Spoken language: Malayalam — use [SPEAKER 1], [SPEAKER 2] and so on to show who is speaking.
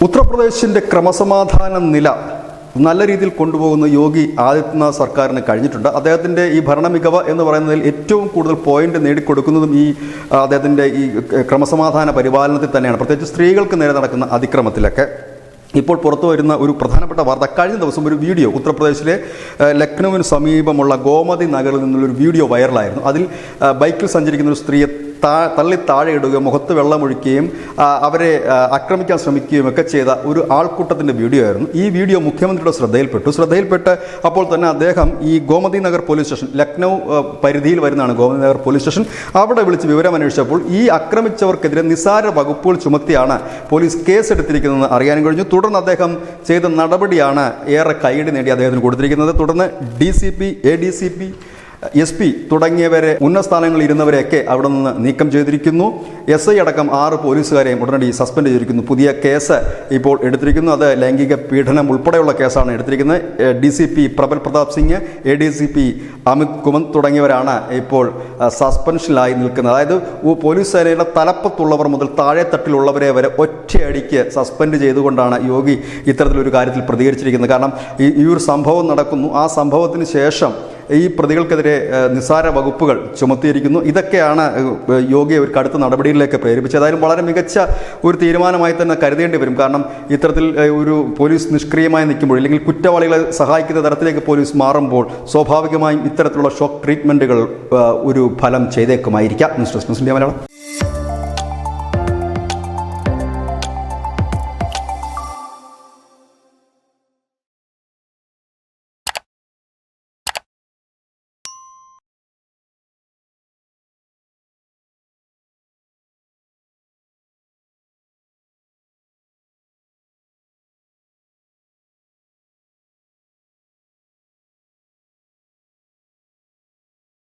[SPEAKER 1] ഉത്തർപ്രദേശിന്റെ ക്രമസമാധാന നില നല്ല രീതിയിൽ കൊണ്ടുപോകുന്ന യോഗി ആദിത്യനാഥ് സർക്കാരിന് കഴിഞ്ഞിട്ടുണ്ട്. അദ്ദേഹത്തിൻ്റെ ഈ ഭരണമികവ് എന്ന് പറയുന്നതിൽ ഏറ്റവും കൂടുതൽ പോയിന്റ് നേടിക്കൊടുക്കുന്നതും ഈ അദ്ദേഹത്തിൻ്റെ ഈ ക്രമസമാധാന പരിപാലനത്തിൽ തന്നെയാണ്. പ്രത്യേകിച്ച് സ്ത്രീകൾക്ക് നേരെ നടക്കുന്ന അതിക്രമത്തിലൊക്കെ ഇപ്പോൾ പുറത്തു വരുന്ന ഒരു പ്രധാനപ്പെട്ട വാർത്ത, കഴിഞ്ഞ ദിവസം ഒരു വീഡിയോ ഉത്തർപ്രദേശിലെ ലക്നൌവിന് സമീപമുള്ള ഗോമതി നഗറിൽ നിന്നുള്ളൊരു വീഡിയോ വൈറലായിരുന്നു. അതിൽ ബൈക്കിൽ സഞ്ചരിക്കുന്ന ഒരു സ്ത്രീയെ തള്ളി താഴെയിടുകയും മുഖത്ത് വെള്ളമൊഴിക്കുകയും അവരെ ആക്രമിക്കാൻ ശ്രമിക്കുകയും ഒക്കെ ചെയ്ത ഒരു ആൾക്കൂട്ടത്തിൻ്റെ വീഡിയോ ആയിരുന്നു. ഈ വീഡിയോ മുഖ്യമന്ത്രിയുടെ ശ്രദ്ധയിൽപ്പെട്ട് അപ്പോൾ തന്നെ അദ്ദേഹം ഈ ഗോമതി നഗർ പോലീസ് സ്റ്റേഷൻ, ലക്നൗ പരിധിയിൽ വരുന്നതാണ് ഗോമതി നഗർ പോലീസ് സ്റ്റേഷൻ, അവിടെ വിളിച്ച് വിവരം അന്വേഷിച്ചപ്പോൾ ഈ ആക്രമിച്ചവർക്കെതിരെ നിസ്സാര വകുപ്പുകൾ ചുമത്തിയാണ് പോലീസ് കേസെടുത്തിരിക്കുന്നതെന്ന് അറിയാനും കഴിഞ്ഞു. തുടർന്ന് അദ്ദേഹം ചെയ്ത നടപടിയാണ് ഏറെ കൈയടി നേടി അദ്ദേഹത്തിന് കൊടുത്തിരിക്കുന്നത്. തുടർന്ന് DCP, ADCP, SP തുടങ്ങിയവരെ ഉന്നത സ്ഥാനങ്ങളിൽ ഇരുന്നവരെയൊക്കെ അവിടെ നിന്ന് നീക്കം ചെയ്തിരിക്കുന്നു. SI അടക്കം 6 പോലീസുകാരെയും ഉടനടി സസ്പെൻഡ് ചെയ്തിരിക്കുന്നു. പുതിയ കേസ് ഇപ്പോൾ എടുത്തിരിക്കുന്നു. അത് ലൈംഗിക പീഡനം ഉൾപ്പെടെയുള്ള കേസാണ് എടുത്തിരിക്കുന്നത്. DCP പ്രബൽ പ്രതാപ് സിംഗ്, ADCP അമിത് കുമന്ത് തുടങ്ങിയവരാണ് ഇപ്പോൾ സസ്പെൻഷനിലായി നിൽക്കുന്നത്. അതായത് പോലീസ് സേനയുടെ തലപ്പത്തുള്ളവർ മുതൽ താഴെത്തട്ടിലുള്ളവരെ വരെ ഒറ്റയടിക്ക് സസ്പെൻഡ് ചെയ്തുകൊണ്ടാണ് യോഗി ഇത്തരത്തിലൊരു കാര്യത്തിൽ പ്രതികരിച്ചിരിക്കുന്നത്. കാരണം ഈ ഒരു സംഭവം നടക്കുന്നു, ആ സംഭവത്തിന് ശേഷം ഈ പ്രതികൾക്കെതിരെ നിസ്സാര വകുപ്പുകൾ ചുമത്തിയിരിക്കുന്നു. ഇതൊക്കെയാണ് യോഗിയെ ഒരു കടുത്ത നടപടിയിലേക്ക് പ്രേരിപ്പിച്ചത്. ഏതായാലും വളരെ മികച്ച ഒരു തീരുമാനമായി തന്നെ കരുതേണ്ടി വരും. കാരണം ഇത്തരത്തിൽ ഒരു പോലീസ് നിഷ്ക്രിയമായി നിൽക്കുമ്പോൾ, അല്ലെങ്കിൽ കുറ്റവാളികളെ സഹായിക്കുന്ന തരത്തിലേക്ക് പോലീസ് മാറുമ്പോൾ സ്വാഭാവികമായും ഇത്തരത്തിലുള്ള ഷോക്ക് ട്രീറ്റ്മെൻറ്റുകൾ ഒരു ഫലം ചെയ്തേക്കുമായിരിക്കാം. News desk Malayalam.